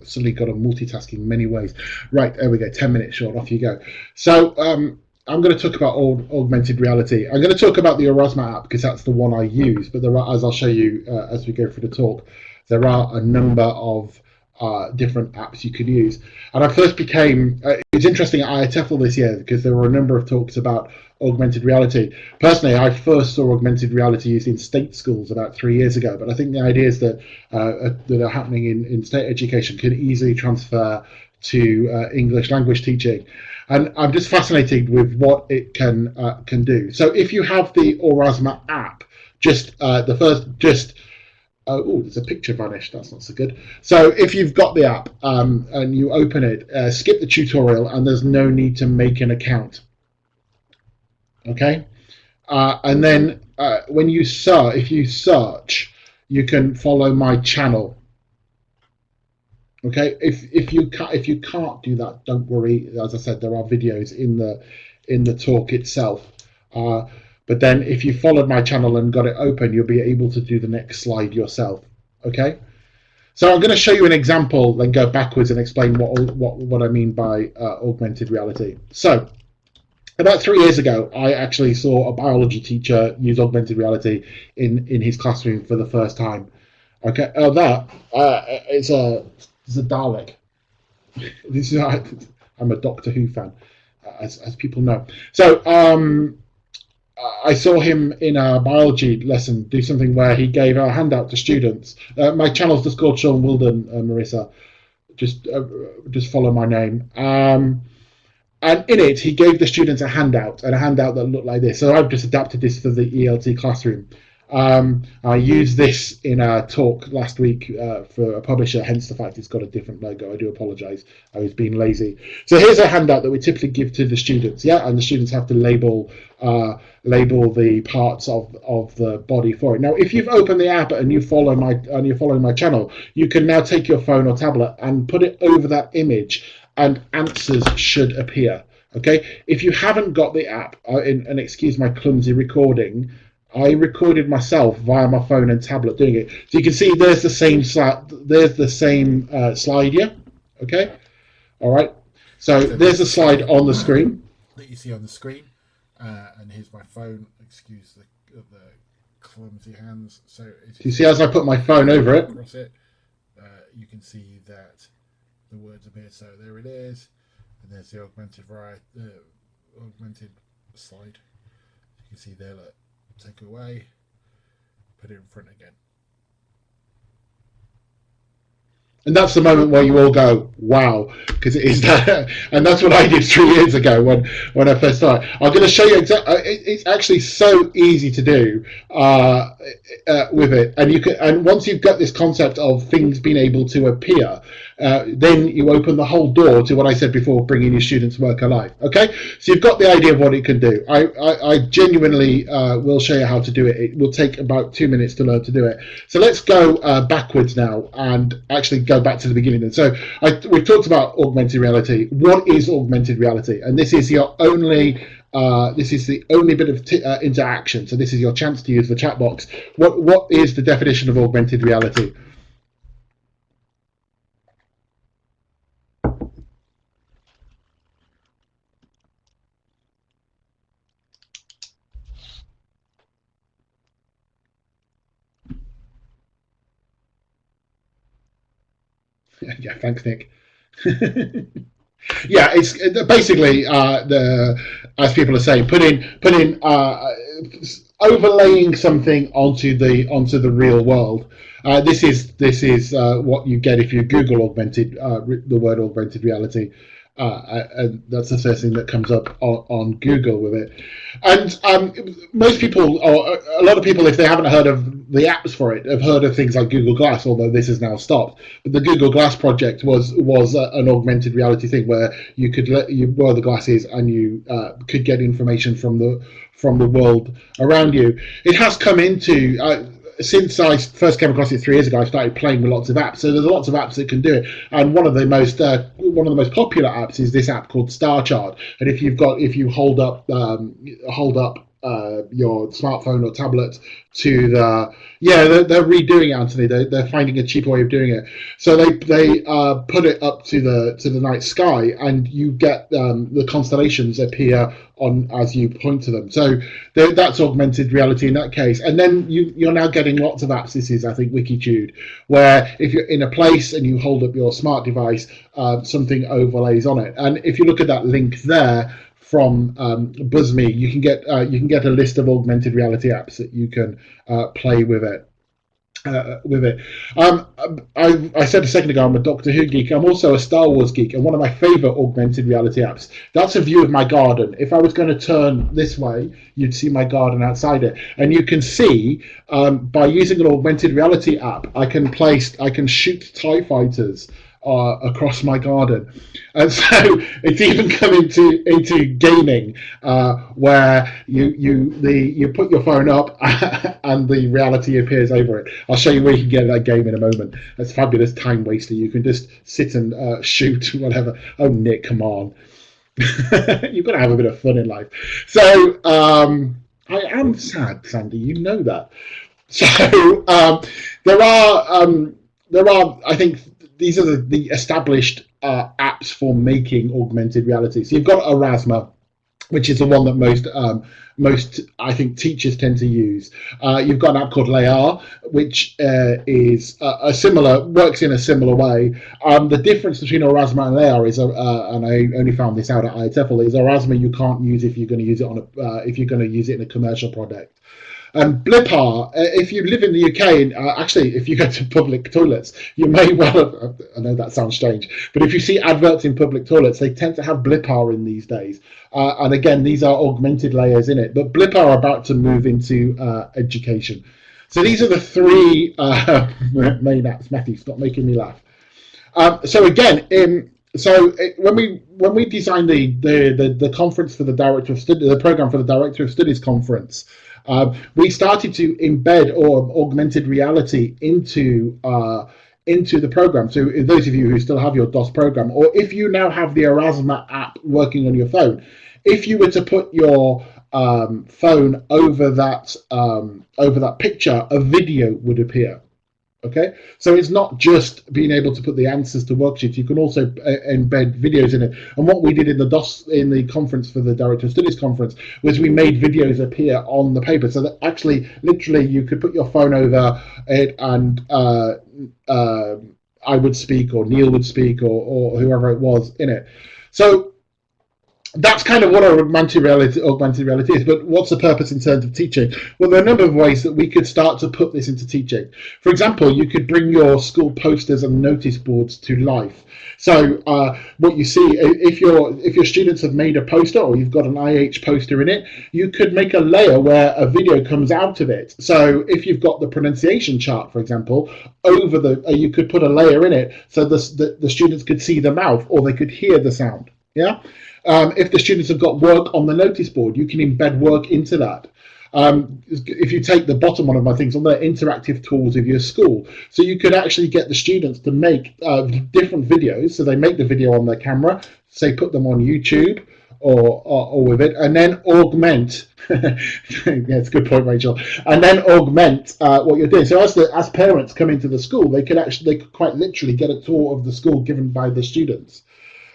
suddenly got to multitask in many ways. Right, there we go. 10 minutes short. Off you go. So I'm going to talk about augmented reality. I'm going to talk about the Aurosma app because that's the one I use. But there are, as I'll show you as we go through the talk, there are a number of different apps you can use. And I first became, it's interesting at IATEFL this year because there were a number of talks about augmented reality. Personally, I first saw augmented reality used in state schools about 3 years ago, but I think the ideas that are happening in state education can easily transfer to English language teaching. And I'm just fascinated with what it can do. So if you have the Aurosma app, oh, there's a picture vanished. That's not so good. So if you've got the app and you open it, skip the tutorial, and there's no need to make an account. Okay, and then when you search, if you search, you can follow my channel. Okay, if you can't do that, don't worry. As I said, there are videos in the talk itself. But then if you followed my channel and got it open, you'll be able to do the next slide yourself. Okay, so I'm going to show you an example, then go backwards and explain what I mean by augmented reality. So about 3 years ago, I actually saw a biology teacher use augmented reality in his classroom for the first time. Okay, it's a Dalek. This is, I'm a Doctor Who fan, as people know. So I saw him in a biology lesson do something where he gave a handout to students. My channel's just called Shaun Wilden, Marissa. Just follow my name. And in it, he gave the students a handout that looked like this. So I've just adapted this for the ELT classroom. I used this in a talk last week for a publisher, hence the fact it's got a different logo. I do apologize. I was being lazy. So here's a handout that we typically give to the students, yeah, and the students have to label the parts of the body for it. Now, if you've opened the app and you're following my channel, you can now take your phone or tablet and put it over that image, and answers should appear. Okay, if you haven't got the app, and excuse my clumsy recording, I recorded myself via my phone and tablet doing it. So you can see there's the same slide. There's the same slide here. Okay, all right. So there's a slide on the screen that you see on the screen, and here's my phone. Excuse the clumsy hands. So you see as I put my phone over it, across it, you can see that the words appear. So there it is, and there's the augmented slide. You can see there. Look. Take it away, put it in front again. And that's the moment where you all go, wow, because it is that. And that's what I did 3 years ago when I first started. I'm going to show you it's actually so easy to do with it. And once you've got this concept of things being able to appear, then you open the whole door to what I said before, bringing your students' work alive. Okay, so you've got the idea of what it can do. I genuinely will show you how to do it. It will take about 2 minutes to learn to do it. So let's go backwards now and actually go back to the beginning. And so we've talked about augmented reality. What is augmented reality? And this is your only. This is the only bit of interaction. So this is your chance to use the chat box. What is the definition of augmented reality? Yeah, thanks, Nick. Yeah, it's basically as people are saying, putting overlaying something onto the real world. This is what you get if you Google the word augmented reality. And that's the first thing that comes up on Google with it. And most people, or a lot of people, if they haven't heard of the apps for it, have heard of things like Google Glass, although this is now stopped. But the Google Glass project was an augmented reality thing where you wear the glasses and you could get information from the world around you. It has come into since I first came across it 3 years ago, I started playing with lots of apps. So there's lots of apps that can do it, and one of the most popular apps is this app called Star Chart. And if you hold up your smartphone or tablet to the they're redoing it, Anthony. They're finding a cheaper way of doing it. So they put it up to the night sky, and you get the constellations appear on as you point to them. So that's augmented reality in that case. And then you're now getting lots of apps. This is, I think, Wikitude, where if you're in a place and you hold up your smart device, something overlays on it. And if you look at that link there from BuzzMe, you can get a list of augmented reality apps that you can play with it. I said a second ago I'm a Doctor Who geek. I'm also a Star Wars geek, and one of my favourite augmented reality apps. That's a view of my garden. If I was going to turn this way, you'd see my garden outside it, and you can see by using an augmented reality app, I can shoot TIE fighters across my garden. And so it's even come into gaming, where you put your phone up and the reality appears over it. I'll show you where you can get that game in a moment. That's fabulous time waster. You can just sit and shoot whatever. Oh, Nick, come on. You've got to have a bit of fun in life. So I am sad, Sandy. You know that. So there are, I think, these are the established apps for making augmented reality. So you've got Aurasma, which is the one that most I think teachers tend to use. You've got an app called Layar, which is works in a similar way. The difference between Aurasma and Layar is, and I only found this out at IETFL, is Aurasma you can't use if you're going to use it if you're going to use it in a commercial product. And Blipar, if you live in the UK, and actually, if you go to public toilets, you may well, I know that sounds strange, but if you see adverts in public toilets, they tend to have Blipar in these days. And again, these are augmented layers in it. But Blipar are about to move into education. So these are the three main apps. Matthew, stop making me laugh. So again, when we designed the conference for the Director of Studies, the program for the Director of Studies conference, we started to embed augmented reality into the program. So those of you who still have your DOS program, or if you now have the Aurasma app working on your phone, if you were to put your phone over that picture, a video would appear. Okay, so it's not just being able to put the answers to worksheets. You can also embed videos in it. And what we did in the conference for the Director of Studies conference was we made videos appear on the paper, so that actually, literally, you could put your phone over it, and I would speak, or Neil would speak, or whoever it was in it. So that's kind of what augmented reality is. But what's the purpose in terms of teaching? Well, there are a number of ways that we could start to put this into teaching. For example, you could bring your school posters and notice boards to life. So what you see, if your students have made a poster, or you've got an IH poster in it, you could make a layer where a video comes out of it. So if you've got the pronunciation chart, for example, over you could put a layer in it so the students could see the mouth, or they could hear the sound. Yeah. If the students have got work on the notice board, you can embed work into that. If you take the bottom one of my things on the interactive tools of your school, so you could actually get the students to make different videos. So they make the video on their camera, say put them on YouTube or with it, and then augment. Yeah, it's a good point, Rachel. And then augment what you're doing. So as parents come into the school, they could quite literally get a tour of the school given by the students.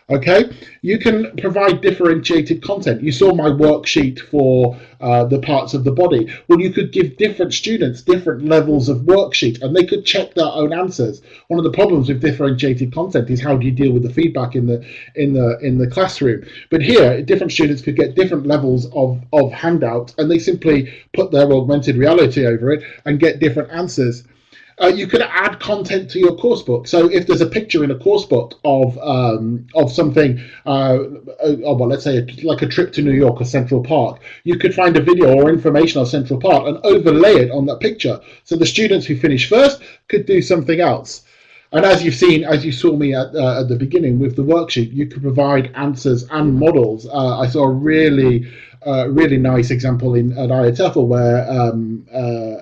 Okay, you can provide differentiated content. You saw my worksheet for the parts of the body. Well, you could give different students different levels of worksheet, and they could check their own answers. One of the problems with differentiated content is how do you deal with the feedback in the classroom. But here, different students could get different levels of handouts, and they simply put their augmented reality over it and get different answers. You could add content to your course book. So if there's a picture in a course book of something, let's say like a trip to New York or Central Park, you could find a video or information on Central Park and overlay it on that picture. So the students who finish first could do something else. And as you saw me at the beginning with the worksheet, you could provide answers and models. I saw a really nice example at IETFL where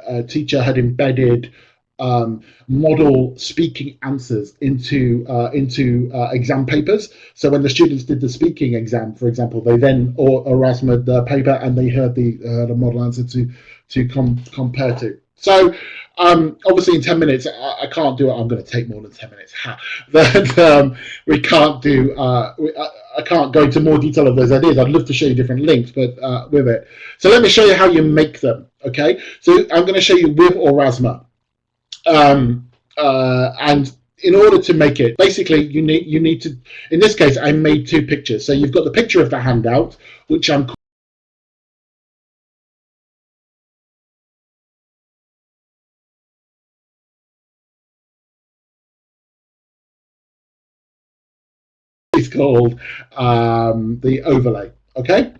a teacher had embedded model speaking answers into exam papers. So when the students did the speaking exam, for example, they then or Erasmus the paper and they heard the model answer to compare to. So obviously in 10 minutes I can't do it. I'm going to take more than 10 minutes. That we can't do. I can't go into more detail of those ideas. I'd love to show you different links, but with it. So let me show you how you make them. Okay. So I'm going to show you with Orasma. And in order to make it, basically you need to. In this case, I made two pictures. So you've got the picture of the handout, which I'm is called the overlay. Okay,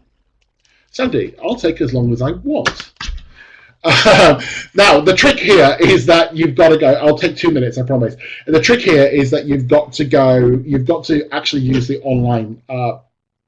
Sandy, I'll take as long as I want. Now the trick here is that you've got to go. I'll take 2 minutes, I promise. And the trick here is that you've got to go. You've got to actually use the online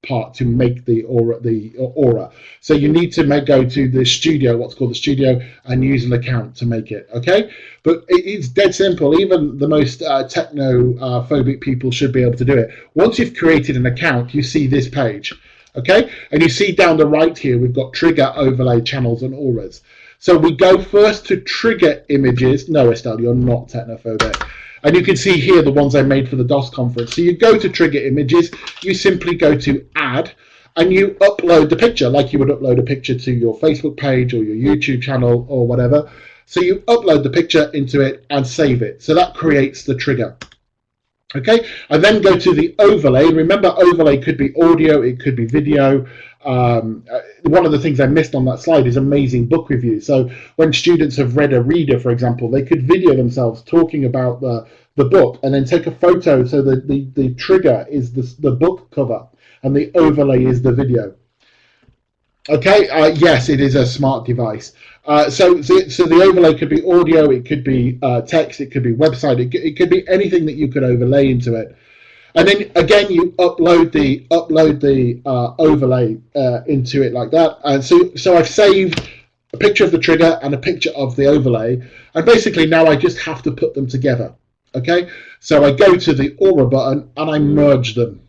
part to make the aura. So you need to go to the studio, what's called the studio, and use an account to make it. Okay, but it's dead simple. Even the most techno-phobic people should be able to do it. Once you've created an account, you see this page. Okay, and you see down the right here, we've got trigger, overlay, channels, and auras. So we go first to trigger images. No, Estelle, you're not technophobic. And you can see here the ones I made for the DOS conference. So you go to trigger images, you simply go to add, and you upload the picture like you would upload a picture to your Facebook page or your YouTube channel or whatever. So you upload the picture into it and save it. So that creates the trigger. Okay, and then go to the overlay. Remember, overlay could be audio, it could be video. One of the things I missed on that slide is amazing book reviews. So when students have read a reader, for example, they could video themselves talking about the book and then take a photo. So the trigger is the book cover and the overlay is the video. Okay, yes, it is a smart device. So the overlay could be audio, it could be text, it could be website, it could be anything that you could overlay into it. And then again, you upload the overlay into it like that. And so I've saved a picture of the trigger and a picture of the overlay, and basically now I just have to put them together. Okay, so I go to the aura button and I merge them.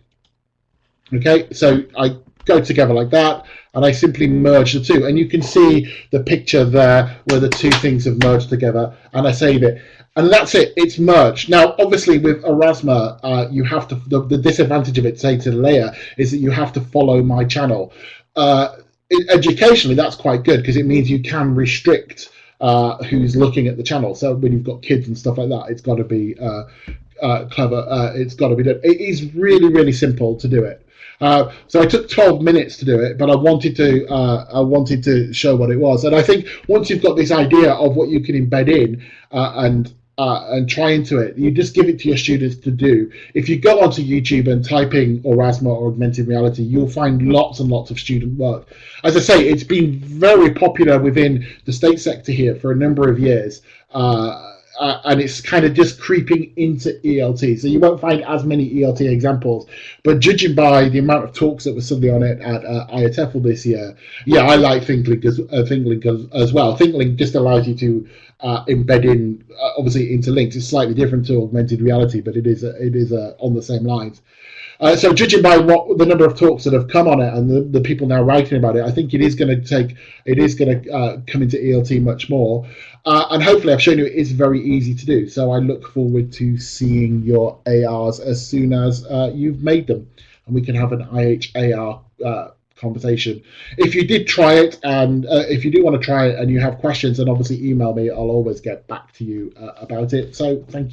Okay, so I go together like that and I simply merge the two, and you can see the picture there where the two things have merged together, and I save it, and that's it. It's merged. Now obviously with Erasma you have to, the disadvantage of it, say to the layer, is that you have to follow my channel. Educationally that's quite good because it means you can restrict who's looking at the channel. So when you've got kids and stuff like that, it's got to be clever. It's got to be done. It is really simple to do it. So I took 12 minutes to do it, but I wanted to show what it was. And I think once you've got this idea of what you can embed in and try into it, you just give it to your students to do. If you go onto YouTube and type in Orasma or augmented reality, you'll find lots and lots of student work. As I say, it's been very popular within the state sector here for a number of years. And it's kind of just creeping into ELT. So you won't find as many ELT examples, but judging by the amount of talks that were suddenly on it at IATEFL this year, yeah, I like ThinkLink as well. ThinkLink just allows you to embed in, obviously, interlinks. It's slightly different to augmented reality, but it is on the same lines. So judging by what the number of talks that have come on it and the people now writing about it, I think it is going to come into ELT much more. And hopefully I've shown you it is very easy to do. So I look forward to seeing your ARs as soon as you've made them, and we can have an IHAR conversation. If you did try it, and if you do want to try it and you have questions, then obviously email me. I'll always get back to you about it. So thank you.